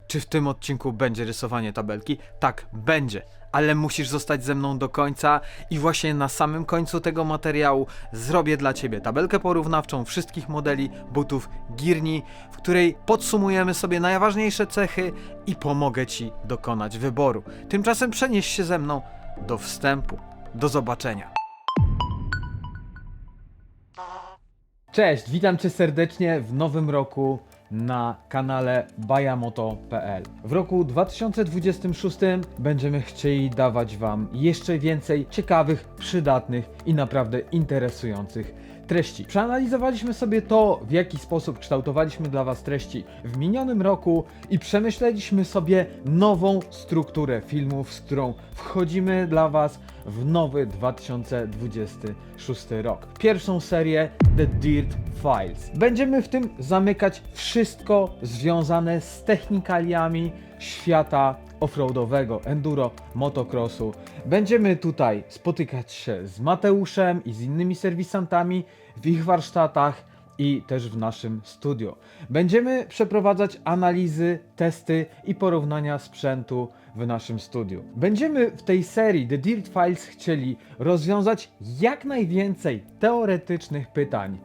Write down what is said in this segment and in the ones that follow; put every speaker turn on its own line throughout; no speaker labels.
Czy w tym odcinku będzie rysowanie tabelki? Tak, będzie. Ale musisz zostać ze mną do końca i właśnie na samym końcu tego materiału zrobię dla Ciebie tabelkę porównawczą wszystkich modeli butów Girni, w której podsumujemy sobie najważniejsze cechy i pomogę Ci dokonać wyboru. Tymczasem przenieś się ze mną do wstępu. Do zobaczenia. Cześć, witam Cię serdecznie w nowym roku na kanale bajamoto.pl. W roku 2026 będziemy chcieli dawać Wam jeszcze więcej ciekawych, przydatnych i naprawdę interesujących treści. Przeanalizowaliśmy sobie to, w jaki sposób kształtowaliśmy dla Was treści w minionym roku i przemyśleliśmy sobie nową strukturę filmów, z którą wchodzimy dla Was w nowy 2026 rok. Pierwszą serię The Dirt Files. Będziemy w tym zamykać wszystko związane z technikaliami świata offroadowego, enduro, motocrossu. Będziemy tutaj spotykać się z Mateuszem i z innymi serwisantami w ich warsztatach i też w naszym studio. Będziemy przeprowadzać analizy, testy i porównania sprzętu w naszym studiu. Będziemy w tej serii The Dirt Files chcieli rozwiązać jak najwięcej teoretycznych pytań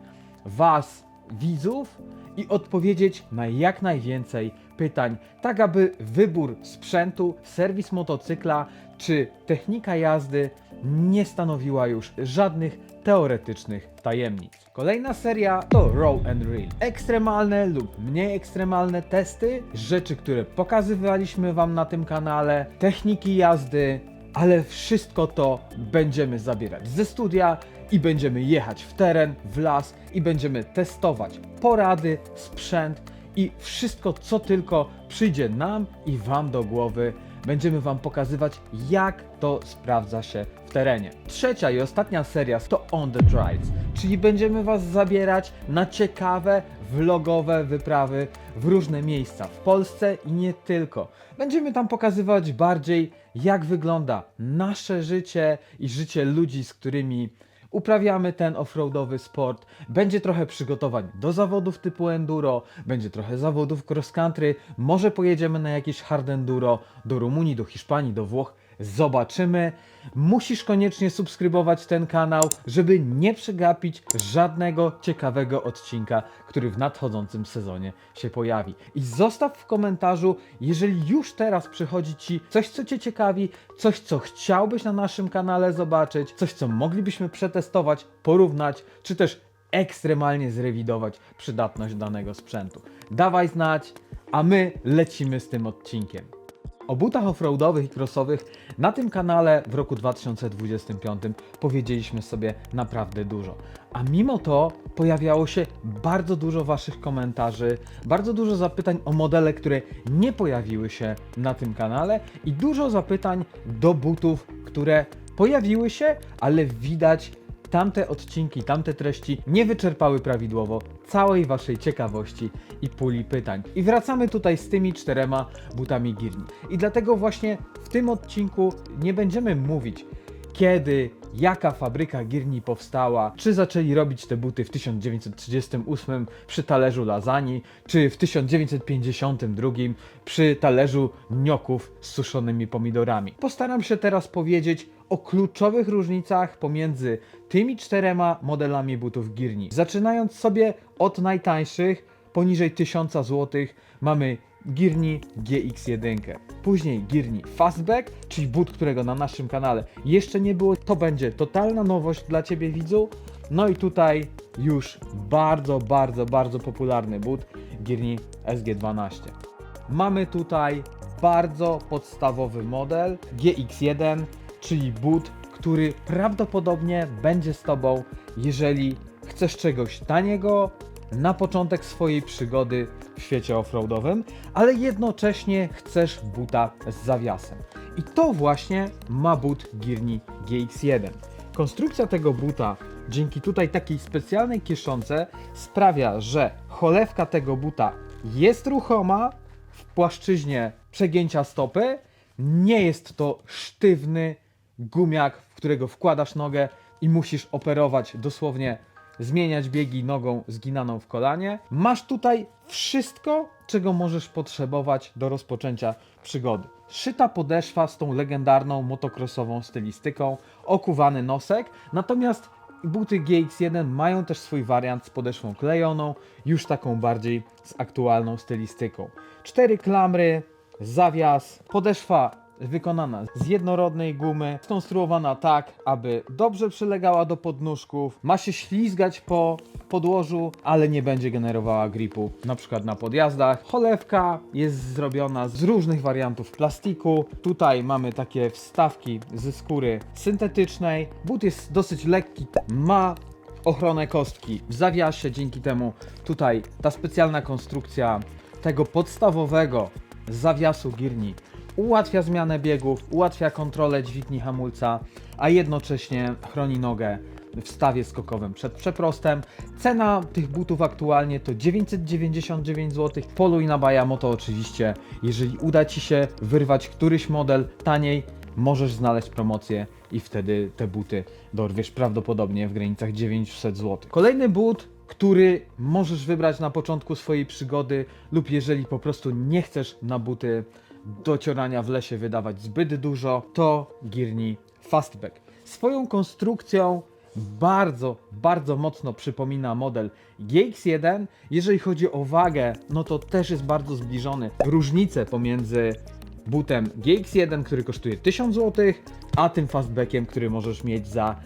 Was, widzów, i odpowiedzieć na jak najwięcej pytań, tak aby wybór sprzętu, serwis motocykla czy technika jazdy nie stanowiła już żadnych teoretycznych tajemnic. Kolejna seria to Raw and Real. Ekstremalne lub mniej ekstremalne testy, rzeczy, które pokazywaliśmy Wam na tym kanale, techniki jazdy, ale wszystko to będziemy zabierać ze studia i będziemy jechać w teren, w las i będziemy testować porady, sprzęt i wszystko, co tylko przyjdzie nam i Wam do głowy. Będziemy Wam pokazywać, jak to sprawdza się w terenie. Trzecia i ostatnia seria to On the Drives, czyli będziemy Was zabierać na ciekawe, vlogowe wyprawy w różne miejsca w Polsce i nie tylko. Będziemy tam pokazywać bardziej, jak wygląda nasze życie i życie ludzi, z którymi uprawiamy ten offroadowy sport. Będzie trochę przygotowań do zawodów typu enduro, będzie trochę zawodów cross country, może pojedziemy na jakieś hard enduro do Rumunii, do Hiszpanii, do Włoch. Zobaczymy. Musisz koniecznie subskrybować ten kanał, żeby nie przegapić żadnego ciekawego odcinka, który w nadchodzącym sezonie się pojawi. I zostaw w komentarzu, jeżeli już teraz przychodzi Ci coś, co Cię ciekawi, coś, co chciałbyś na naszym kanale zobaczyć, coś, co moglibyśmy przetestować, porównać, czy też ekstremalnie zrewidować przydatność danego sprzętu. Dawaj znać, a my lecimy z tym odcinkiem. O butach offroadowych i crossowych na tym kanale w roku 2025 powiedzieliśmy sobie naprawdę dużo. A mimo to pojawiało się bardzo dużo Waszych komentarzy, bardzo dużo zapytań o modele, które nie pojawiły się na tym kanale i dużo zapytań do butów, które pojawiły się, ale widać, tamte odcinki, tamte treści nie wyczerpały prawidłowo całej Waszej ciekawości i puli pytań. I wracamy tutaj z tymi 4 butami Girni. I dlatego właśnie w tym odcinku nie będziemy mówić, kiedy, jaka fabryka Girni powstała, czy zaczęli robić te buty w 1938 przy talerzu lasagne, czy w 1952 przy talerzu gnocchów z suszonymi pomidorami. Postaram się teraz powiedzieć o kluczowych różnicach pomiędzy tymi 4 modelami butów Girni. Zaczynając sobie od najtańszych, poniżej 1000 zł, mamy Girni GX1. Później Girni Fastback, czyli but, którego na naszym kanale jeszcze nie było. To będzie totalna nowość dla Ciebie, widzu. No i tutaj już bardzo popularny but Girni SG12. Mamy tutaj bardzo podstawowy model GX1, czyli but, który prawdopodobnie będzie z Tobą, jeżeli chcesz czegoś taniego na początek swojej przygody w świecie offroadowym, ale jednocześnie chcesz buta z zawiasem. I to właśnie ma but Girni GX1. Konstrukcja tego buta, dzięki tutaj takiej specjalnej kieszonce, sprawia, że cholewka tego buta jest ruchoma w płaszczyźnie przegięcia stopy. Nie jest to sztywny gumiak, w którego wkładasz nogę i musisz operować dosłownie zmieniać biegi nogą zginaną w kolanie. Masz tutaj wszystko, czego możesz potrzebować do rozpoczęcia przygody. Szyta podeszwa z tą legendarną motocrossową stylistyką, okuwany nosek, natomiast buty GX1 mają też swój wariant z podeszwą klejoną, już taką bardziej z aktualną stylistyką. 4 klamry, zawias, podeszwa wykonana z jednorodnej gumy, skonstruowana tak, aby dobrze przylegała do podnóżków, ma się ślizgać po podłożu, ale nie będzie generowała gripu, na przykład na podjazdach. Cholewka jest zrobiona z różnych wariantów plastiku. Tutaj mamy takie wstawki ze skóry syntetycznej. But jest dosyć lekki, ma ochronę kostki w zawiasie, dzięki temu tutaj ta specjalna konstrukcja tego podstawowego zawiasu gierni ułatwia zmianę biegów, ułatwia kontrolę dźwigni hamulca, a jednocześnie chroni nogę w stawie skokowym przed przeprostem. Cena tych butów aktualnie to 999 zł. Poluj na Bajamoto oczywiście. Jeżeli uda Ci się wyrwać któryś model taniej, możesz znaleźć promocję i wtedy te buty dorwiesz prawdopodobnie w granicach 900 zł. Kolejny but, który możesz wybrać na początku swojej przygody, lub jeżeli po prostu nie chcesz na buty do ciorania w lesie wydawać zbyt dużo, to gierni Fastback. Swoją konstrukcją bardzo mocno przypomina model GX1. Jeżeli chodzi o wagę, no to też jest bardzo zbliżony. Różnice pomiędzy butem GX1, który kosztuje 1000 zł, a tym Fastbackiem, który możesz mieć za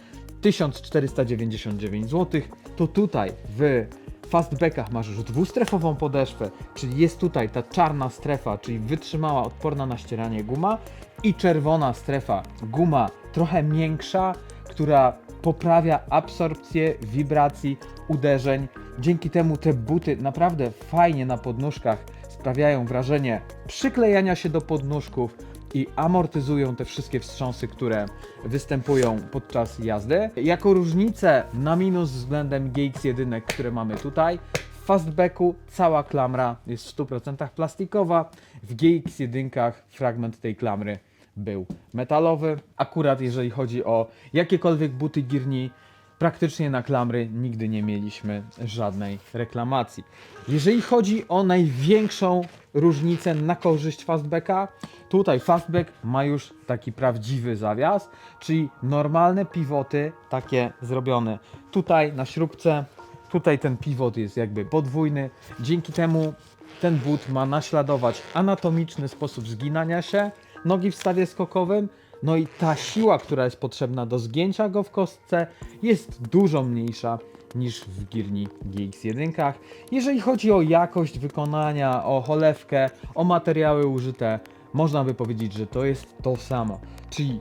1499 zł, to tutaj w Fastbackach masz już dwustrefową podeszwę, czyli jest tutaj ta czarna strefa, czyli wytrzymała, odporna na ścieranie guma, i czerwona strefa, guma trochę miększa, która poprawia absorpcję wibracji, uderzeń. Dzięki temu te buty naprawdę fajnie na podnóżkach sprawiają wrażenie przyklejania się do podnóżków i amortyzują te wszystkie wstrząsy, które występują podczas jazdy. Jako różnicę na minus względem GX1, które mamy tutaj, w Fastbacku cała klamra jest w 100% plastikowa, w GX1 fragment tej klamry był metalowy. Akurat jeżeli chodzi o jakiekolwiek buty gierni, praktycznie na klamry nigdy nie mieliśmy żadnej reklamacji. Jeżeli chodzi o największą różnicę na korzyść Fastbacka, tutaj Fastback ma już taki prawdziwy zawias, czyli normalne pivoty, takie zrobione tutaj na śrubce. Tutaj ten pivot jest jakby podwójny. Dzięki temu ten but ma naśladować anatomiczny sposób zginania się nogi w stawie skokowym. No i ta siła, która jest potrzebna do zgięcia go w kostce, jest dużo mniejsza niż w gierni GX1. Jeżeli chodzi o jakość wykonania, o cholewkę, o materiały użyte, można by powiedzieć, że to jest to samo. Czyli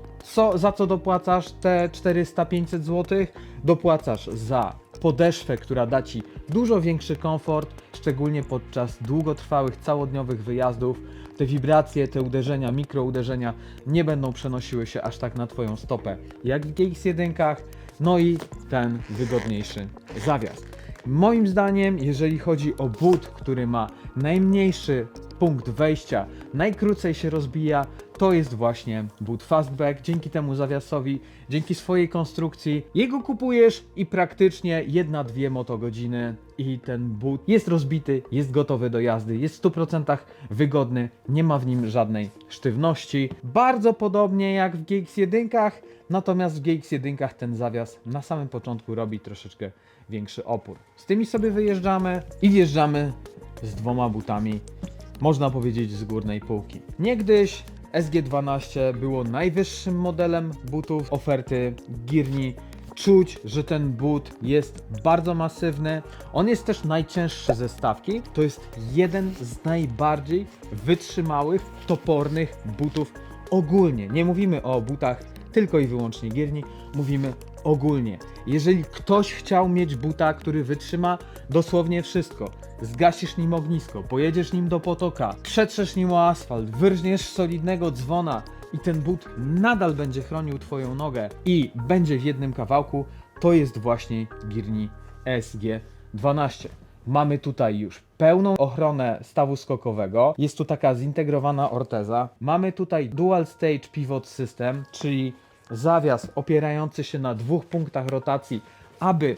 za co dopłacasz te 400-500 zł? Dopłacasz za podeszwę, która da Ci dużo większy komfort, szczególnie podczas długotrwałych, całodniowych wyjazdów. Te wibracje, te uderzenia, mikrouderzenia nie będą przenosiły się aż tak na Twoją stopę jak w GX1. No i ten wygodniejszy zawias. Moim zdaniem, jeżeli chodzi o but, który ma najmniejszy punkt wejścia, najkrócej się rozbija, to jest właśnie but Fastback. Dzięki temu zawiasowi, dzięki swojej konstrukcji, jego kupujesz i praktycznie 1-2 motogodziny i ten but jest rozbity, jest gotowy do jazdy, jest w 100% wygodny, nie ma w nim żadnej sztywności. Bardzo podobnie jak w GX1, natomiast w GX1 ten zawias na samym początku robi troszeczkę większy opór. Z tymi sobie wyjeżdżamy i wjeżdżamy z 2 butami, można powiedzieć, z górnej półki. Niegdyś SG12 było najwyższym modelem butów oferty gierni. Czuć, że ten but jest bardzo masywny. On jest też najcięższy ze stawki. To jest jeden z najbardziej wytrzymałych, topornych butów ogólnie. Nie mówimy o butach tylko i wyłącznie gierni, mówimy ogólnie. Jeżeli ktoś chciał mieć buta, który wytrzyma dosłownie wszystko, zgasisz nim ognisko, pojedziesz nim do potoka, przetrzesz nim o asfalt, wyrżniesz solidnego dzwona i ten but nadal będzie chronił Twoją nogę i będzie w jednym kawałku, to jest właśnie gierni SG12. Mamy tutaj już pełną ochronę stawu skokowego, jest tu taka zintegrowana orteza, mamy tutaj Dual Stage Pivot System, czyli zawias opierający się na 2 punktach rotacji, aby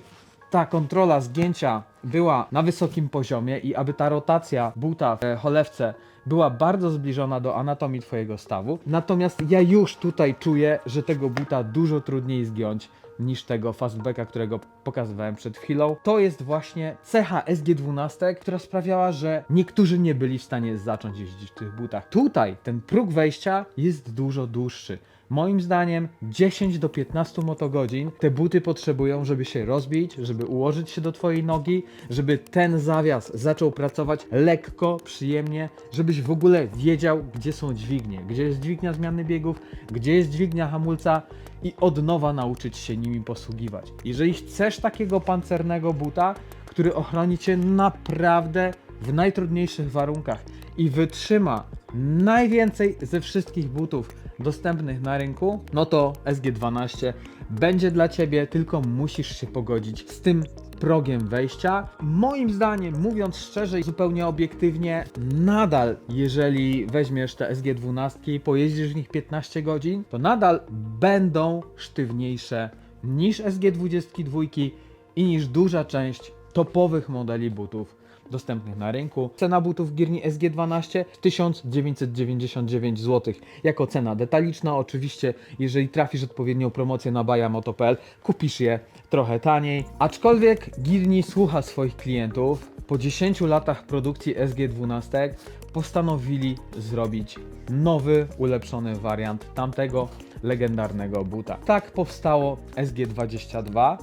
ta kontrola zgięcia była na wysokim poziomie i aby ta rotacja buta w cholewce była bardzo zbliżona do anatomii twojego stawu. Natomiast ja już tutaj czuję, że tego buta dużo trudniej zgiąć niż tego fastbacka, którego pokazywałem przed chwilą. To jest właśnie cecha SG12, która sprawiała, że niektórzy nie byli w stanie zacząć jeździć w tych butach. Tutaj ten próg wejścia jest dużo dłuższy. Moim zdaniem 10 do 15 motogodzin te buty potrzebują, żeby się rozbić, żeby ułożyć się do twojej nogi, żeby ten zawias zaczął pracować lekko, przyjemnie, żebyś w ogóle wiedział, gdzie są dźwignie, gdzie jest dźwignia zmiany biegów, gdzie jest dźwignia hamulca i od nowa nauczyć się nimi posługiwać. Jeżeli chcesz takiego pancernego buta, który ochroni cię naprawdę w najtrudniejszych warunkach i wytrzyma najwięcej ze wszystkich butów dostępnych na rynku, no to SG12 będzie dla ciebie, tylko musisz się pogodzić z tym progiem wejścia. Moim zdaniem, mówiąc szczerze i zupełnie obiektywnie, nadal jeżeli weźmiesz te SG12 i pojeździsz w nich 15 godzin, to nadal będą sztywniejsze niż SG22 i niż duża część topowych modeli butów dostępnych na rynku. Cena butów Gierni SG12 1999 zł jako cena detaliczna. Oczywiście, jeżeli trafisz odpowiednią promocję na bajamoto.pl, kupisz je trochę taniej. Aczkolwiek Gierni słucha swoich klientów. Po 10 latach produkcji SG12 postanowili zrobić nowy, ulepszony wariant tamtego legendarnego buta. Tak powstało SG22.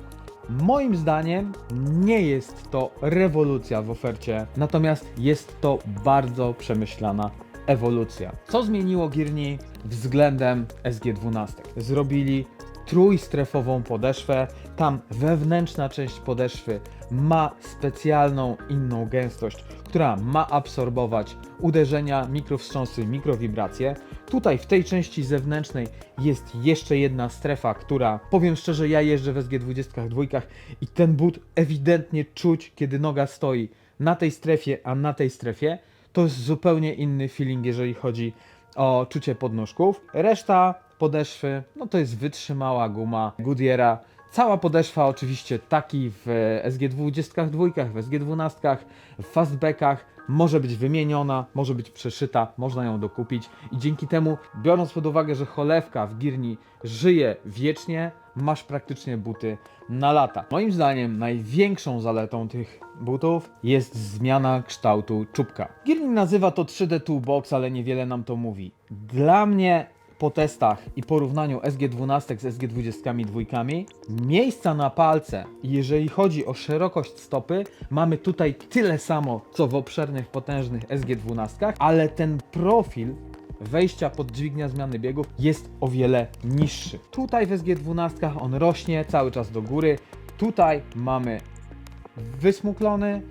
Moim zdaniem nie jest to rewolucja w ofercie, natomiast jest to bardzo przemyślana ewolucja. Co zmieniło Gierni względem SG12? Zrobili trójstrefową podeszwę. Tam wewnętrzna część podeszwy ma specjalną inną gęstość, która ma absorbować uderzenia, mikrowstrząsy, mikrowibracje. Tutaj w tej części zewnętrznej jest jeszcze jedna strefa, która, powiem szczerze, ja jeżdżę w SG22 i ten but ewidentnie czuć, kiedy noga stoi na tej strefie, a na tej strefie. To jest zupełnie inny feeling, jeżeli chodzi o czucie podnóżków. Reszta podeszwy, no to jest wytrzymała guma Goodyeara. Cała podeszwa oczywiście taki w SG22, w SG12, w fastbackach może być wymieniona, może być przeszyta, można ją dokupić i dzięki temu, biorąc pod uwagę, że cholewka w Gierni żyje wiecznie, masz praktycznie buty na lata. Moim zdaniem największą zaletą tych butów jest zmiana kształtu czubka. Gierni nazywa to 3D Toolbox, ale niewiele nam to mówi. Dla mnie po testach i porównaniu SG12 z SG22 miejsca na palce, jeżeli chodzi o szerokość stopy, mamy tutaj tyle samo co w obszernych, potężnych SG12, ale ten profil wejścia pod dźwignię zmiany biegów jest o wiele niższy. Tutaj w SG12 on rośnie cały czas do góry, tutaj mamy wysmuklony,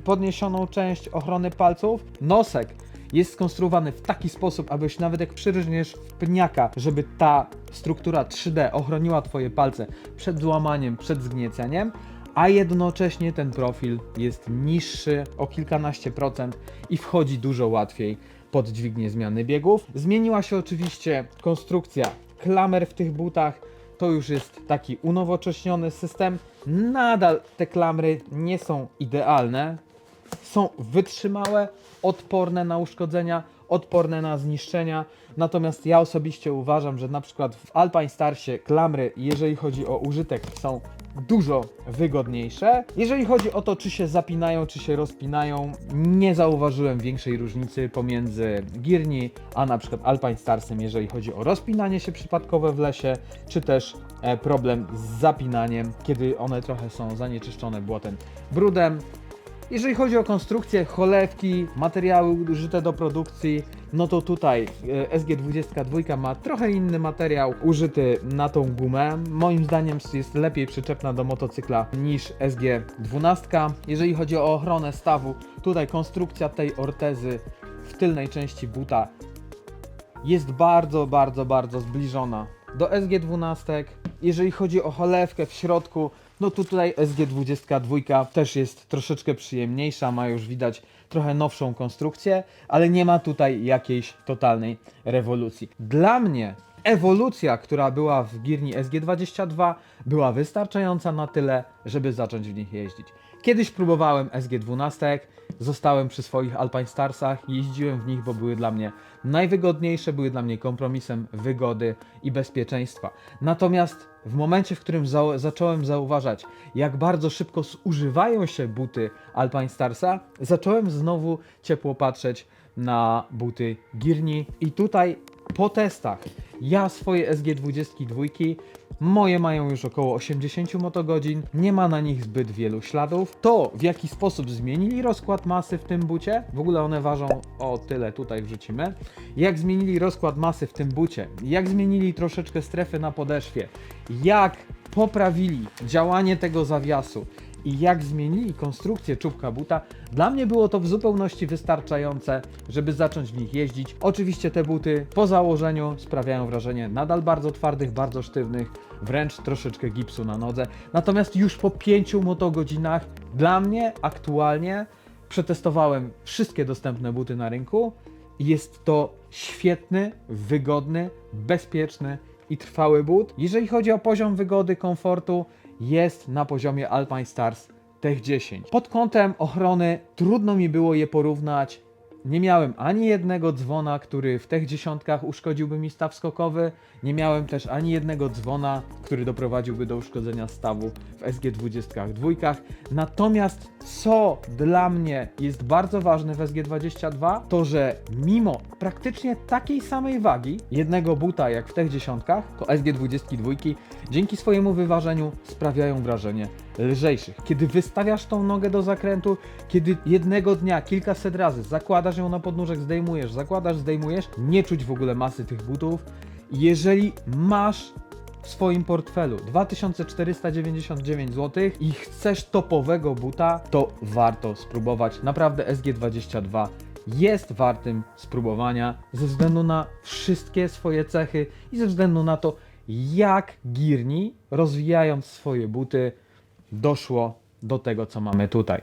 podniesioną część ochrony palców, nosek jest skonstruowany w taki sposób, abyś nawet jak przyrżniesz w pniaka, żeby ta struktura 3D ochroniła twoje palce przed złamaniem, przed zgnieceniem, a jednocześnie ten profil jest niższy o kilkanaście procent i wchodzi dużo łatwiej pod dźwignię zmiany biegów. Zmieniła się oczywiście konstrukcja klamer w tych butach. To już jest taki unowocześniony system. Nadal te klamry nie są idealne. Są wytrzymałe, odporne na uszkodzenia, odporne na zniszczenia. Natomiast ja osobiście uważam, że na przykład w Alpine Starsie klamry, jeżeli chodzi o użytek, są dużo wygodniejsze. Jeżeli chodzi o to, czy się zapinają, czy się rozpinają, nie zauważyłem większej różnicy pomiędzy Gierni a na przykład Alpine Starsem, jeżeli chodzi o rozpinanie się przypadkowe w lesie, czy też problem z zapinaniem, kiedy one trochę są zanieczyszczone błotem, brudem. Jeżeli chodzi o konstrukcję, cholewki, materiały użyte do produkcji, no to tutaj SG22 ma trochę inny materiał użyty na tą gumę. Moim zdaniem jest lepiej przyczepna do motocykla niż SG12. Jeżeli chodzi o ochronę stawu, tutaj konstrukcja tej ortezy w tylnej części buta jest bardzo zbliżona do SG12. Jeżeli chodzi o cholewkę w środku, no to tutaj SG22 też jest troszeczkę przyjemniejsza, ma już widać trochę nowszą konstrukcję, ale nie ma tutaj jakiejś totalnej rewolucji. Dla mnie ewolucja, która była w Girni SG22, była wystarczająca na tyle, żeby zacząć w nich jeździć. Kiedyś próbowałem SG12, zostałem przy swoich Alpine Starsach, jeździłem w nich, bo były dla mnie najwygodniejsze, były dla mnie kompromisem wygody i bezpieczeństwa. Natomiast w momencie, w którym zacząłem zauważać, jak bardzo szybko zużywają się buty Alpine Starsa, zacząłem znowu ciepło patrzeć na buty Girni i tutaj po testach ja swoje SG22 moje mają już około 80 motogodzin, nie ma na nich zbyt wielu śladów. To, w jaki sposób zmienili rozkład masy w tym bucie, w ogóle one ważą o tyle, tutaj wrzucimy, jak zmienili rozkład masy w tym bucie, jak zmienili troszeczkę strefy na podeszwie, jak poprawili działanie tego zawiasu i jak zmienili konstrukcję czubka buta, dla mnie było to w zupełności wystarczające, żeby zacząć w nich jeździć. Oczywiście te buty po założeniu sprawiają wrażenie nadal bardzo twardych, bardzo sztywnych, wręcz troszeczkę gipsu na nodze. Natomiast już po 5 motogodzinach dla mnie aktualnie przetestowałem wszystkie dostępne buty na rynku i jest to świetny, wygodny, bezpieczny i trwały but. Jeżeli chodzi o poziom wygody, komfortu, jest na poziomie Alpine Stars Tech 10. Pod kątem ochrony trudno mi było je porównać. Nie miałem ani jednego dzwona, który w Tech 10 uszkodziłby mi staw skokowy. Nie miałem też ani jednego dzwona, który doprowadziłby do uszkodzenia stawu w SG22. Natomiast co dla mnie jest bardzo ważne w SG22, to że mimo praktycznie takiej samej wagi jednego buta jak w Tech 10, to SG22 dzięki swojemu wyważeniu sprawiają wrażenie lżejszych. Kiedy wystawiasz tą nogę do zakrętu, kiedy jednego dnia kilkaset razy zakładasz ją na podnóżek, zdejmujesz, zakładasz, zdejmujesz, nie czuć w ogóle masy tych butów. Jeżeli masz w swoim portfelu 2499 zł i chcesz topowego buta, to warto spróbować. Naprawdę SG22 jest wartym spróbowania ze względu na wszystkie swoje cechy i ze względu na to, jak Girni, rozwijając swoje buty, doszło do tego, co mamy tutaj.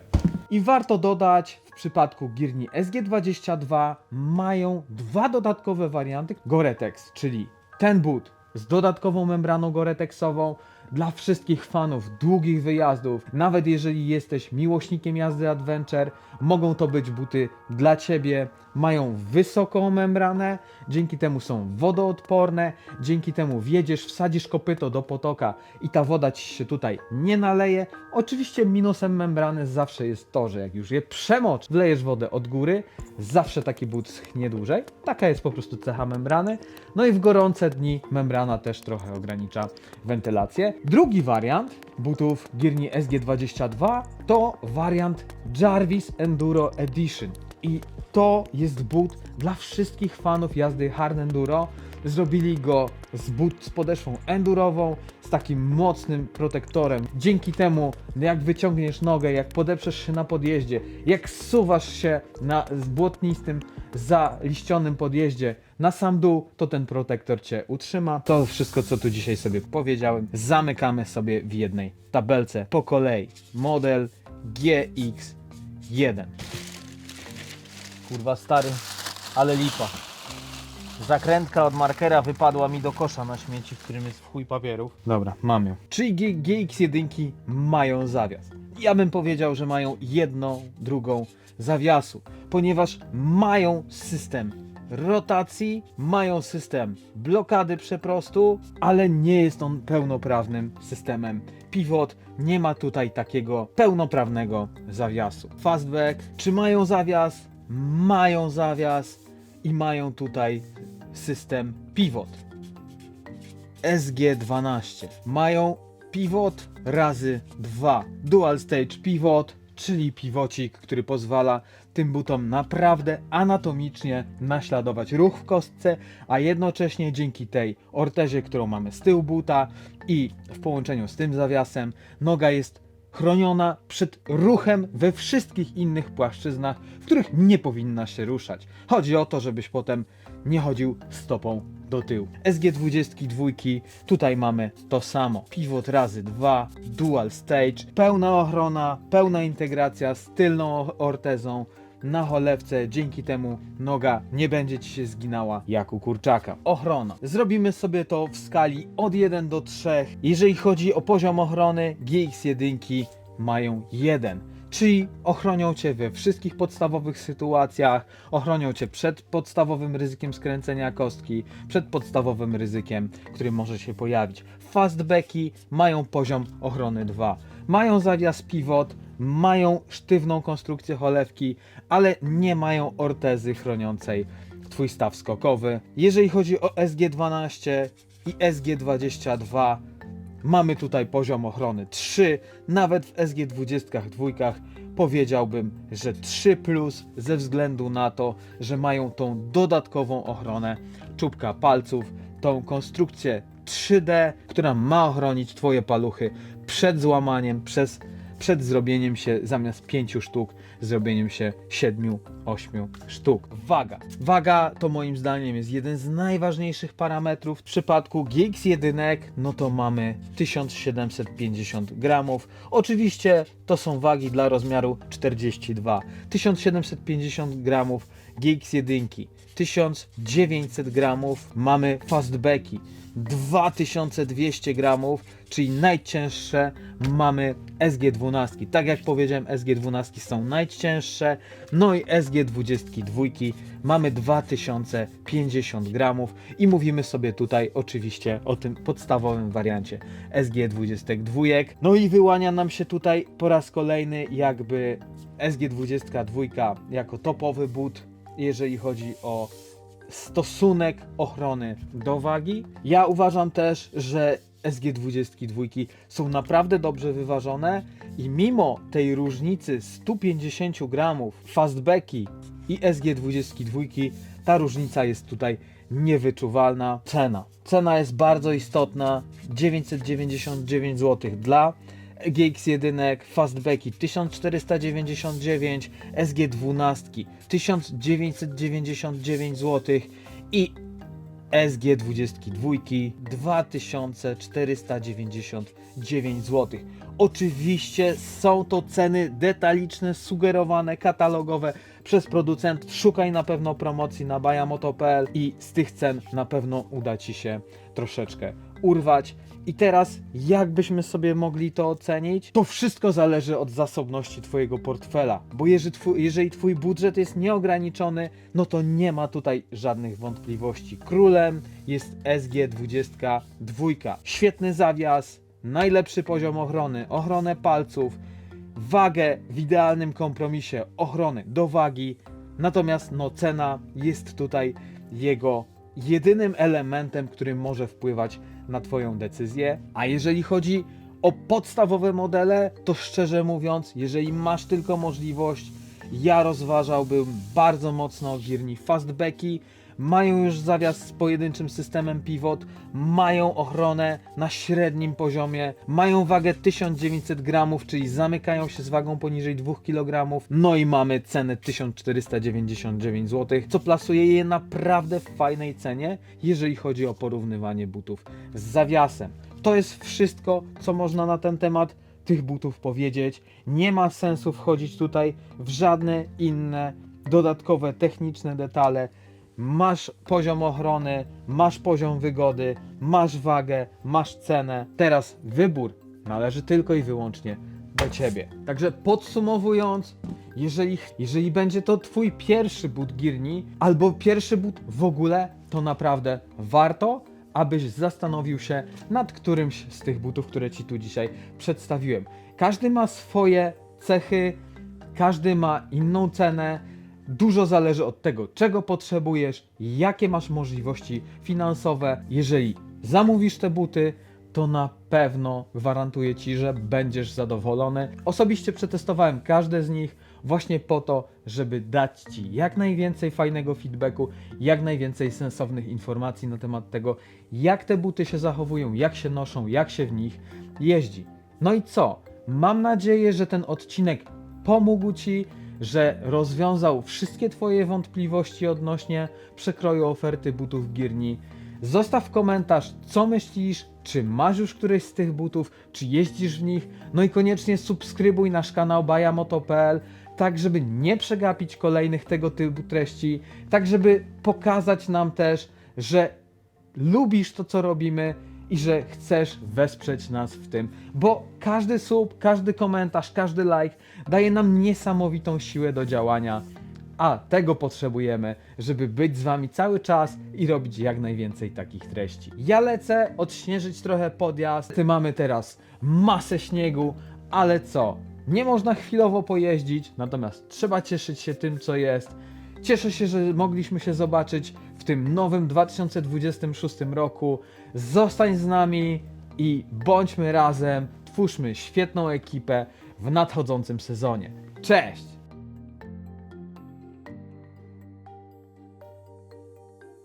I warto dodać, w przypadku Girni SG22 mają dwa dodatkowe warianty Gore-Tex, czyli ten but z dodatkową membraną Gore-Texową dla wszystkich fanów długich wyjazdów. Nawet jeżeli jesteś miłośnikiem jazdy adventure, mogą to być buty dla Ciebie. Mają wysoką membranę, dzięki temu są wodoodporne, dzięki temu wjedziesz, wsadzisz kopyto do potoka i ta woda Ci się tutaj nie naleje. Oczywiście minusem membrany zawsze jest to, że jak już je przemocz, wlejesz wodę od góry, zawsze taki but schnie dłużej. Taka jest po prostu cecha membrany. No i w gorące dni membrana też trochę ogranicza wentylację. Drugi wariant butów Girni SG22 to wariant Jarvis Enduro Edition. I to jest but dla wszystkich fanów jazdy hard enduro. Zrobili go z podeszwą endurową, z takim mocnym protektorem. Dzięki temu, jak wyciągniesz nogę, jak podeprzesz się na podjeździe, jak zsuwasz się na błotnistym, zaliścionym podjeździe na sam dół, to ten protektor Cię utrzyma. To wszystko, co tu dzisiaj sobie powiedziałem, zamykamy sobie w jednej tabelce po kolei. Model GX1. Kurwa stary, ale lipa. Zakrętka od markera wypadła mi do kosza na śmieci, w którym jest w chuj papierów. Dobra, mam ją. Czyli GX1 mają zawias. Ja bym powiedział, że mają jedną, drugą zawiasu, ponieważ mają system rotacji, mają system blokady przeprostu, ale nie jest on pełnoprawnym systemem pivot. Nie ma tutaj takiego pełnoprawnego zawiasu. Fastback, czy mają zawias? Mają zawias i mają tutaj system pivot. SG12 mają pivot razy 2. Dual stage pivot, czyli pivocik, który pozwala tym butom naprawdę anatomicznie naśladować ruch w kostce, a jednocześnie dzięki tej ortezie, którą mamy z tyłu buta i w połączeniu z tym zawiasem, noga jest chroniona przed ruchem we wszystkich innych płaszczyznach, w których nie powinna się ruszać. Chodzi o to, żebyś potem nie chodził stopą do tyłu. SG22 tutaj mamy to samo. Pivot razy 2, dual stage, pełna ochrona, pełna integracja z tylną ortezą. na cholewce, dzięki temu noga nie będzie ci się zginała jak u kurczaka. Ochrona. Zrobimy sobie to w skali od 1 do 3. Jeżeli chodzi o poziom ochrony, GX1 mają 1. Czyli ochronią cię we wszystkich podstawowych sytuacjach, ochronią cię przed podstawowym ryzykiem skręcenia kostki, przed podstawowym ryzykiem, który może się pojawić. Fastbacki mają poziom ochrony 2. Mają zawias pivot, mają sztywną konstrukcję cholewki, ale nie mają ortezy chroniącej twój staw skokowy. Jeżeli chodzi o SG12 i SG22, mamy tutaj poziom ochrony 3, nawet w SG20 dwójkach powiedziałbym, że 3+, ze względu na to, że mają tą dodatkową ochronę czubka palców, tą konstrukcję 3D, która ma ochronić twoje paluchy przed złamaniem, przed zrobieniem się zamiast 5 sztuk, zrobieniem się 7-8 sztuk. Waga. Waga to moim zdaniem jest jeden z najważniejszych parametrów. W przypadku GX1 no to mamy 1750 gramów. Oczywiście to są wagi dla rozmiaru 42. 1750 gramów GX1, 1900 gramów mamy fastbacki, 2200 gramów, czyli najcięższe mamy SG12. Tak jak powiedziałem, SG12 są najcięższe, no i SG22 mamy 2050 gramów i mówimy sobie tutaj oczywiście o tym podstawowym wariancie SG22. No i wyłania nam się tutaj po raz kolejny jakby SG22 jako topowy but, jeżeli chodzi o stosunek ochrony do wagi. Ja uważam też, że SG22 są naprawdę dobrze wyważone i mimo tej różnicy 150 gramów fastbacki i SG22 ta różnica jest tutaj niewyczuwalna. Cena jest bardzo istotna, 999 zł dla GX1, fastbacki 1499, SG12 1999 zł i SG22 2499 zł. Oczywiście są to ceny detaliczne, sugerowane, katalogowe przez producentów. Szukaj na pewno promocji na bajamoto.pl i z tych cen na pewno uda ci się troszeczkę urwać. I teraz jak byśmy sobie mogli to ocenić? To wszystko zależy od zasobności twojego portfela, bo jeżeli twój budżet jest nieograniczony, no to nie ma tutaj żadnych wątpliwości. Królem jest SG22. Świetny zawias, najlepszy poziom ochrony, ochronę palców, wagę w idealnym kompromisie, ochrony do wagi, natomiast no cena jest tutaj jego jedynym elementem, który może wpływać na twoją decyzję. A jeżeli chodzi o podstawowe modele, to szczerze mówiąc, jeżeli masz tylko możliwość, ja rozważałbym bardzo mocno Girni fastbacki. Mają już zawias z pojedynczym systemem pivot, mają ochronę na średnim poziomie, mają wagę 1900 gramów, czyli zamykają się z wagą poniżej 2 kg, no i mamy cenę 1499 zł, co plasuje je naprawdę w fajnej cenie, jeżeli chodzi o porównywanie butów z zawiasem. To jest wszystko, co można na ten temat tych butów powiedzieć. Nie ma sensu wchodzić tutaj w żadne inne dodatkowe techniczne detale. Masz poziom ochrony, masz poziom wygody, masz wagę, masz cenę. Teraz wybór należy tylko i wyłącznie do ciebie. Także podsumowując, jeżeli będzie to twój pierwszy but Girni albo pierwszy but w ogóle, to naprawdę warto, abyś zastanowił się nad którymś z tych butów, które ci tu dzisiaj przedstawiłem. Każdy ma swoje cechy, każdy ma inną cenę. Dużo zależy od tego, czego potrzebujesz, jakie masz możliwości finansowe. Jeżeli zamówisz te buty, to na pewno gwarantuję ci, że będziesz zadowolony. Osobiście przetestowałem każde z nich właśnie po to, żeby dać ci jak najwięcej fajnego feedbacku, jak najwięcej sensownych informacji na temat tego, jak te buty się zachowują, jak się noszą, jak się w nich jeździ. No i co? Mam nadzieję, że ten odcinek pomógł ci, że rozwiązał wszystkie twoje wątpliwości odnośnie przekroju oferty butów Girni. Zostaw komentarz, co myślisz, czy masz już któreś z tych butów, czy jeździsz w nich. No i koniecznie subskrybuj nasz kanał bajamoto.pl. tak żeby nie przegapić kolejnych tego typu treści, tak żeby pokazać nam też, że lubisz to, co robimy i że chcesz wesprzeć nas w tym, bo każdy sub, każdy komentarz, każdy like daje nam niesamowitą siłę do działania, a tego potrzebujemy, żeby być z wami cały czas i robić jak najwięcej takich treści. Ja lecę odśnieżyć trochę podjazd. Mamy teraz masę śniegu, ale co? Nie można chwilowo pojeździć, natomiast trzeba cieszyć się tym, co jest. Cieszę się, że mogliśmy się zobaczyć w tym nowym 2026 roku. Zostań z nami i bądźmy razem, twórzmy świetną ekipę w nadchodzącym sezonie. Cześć!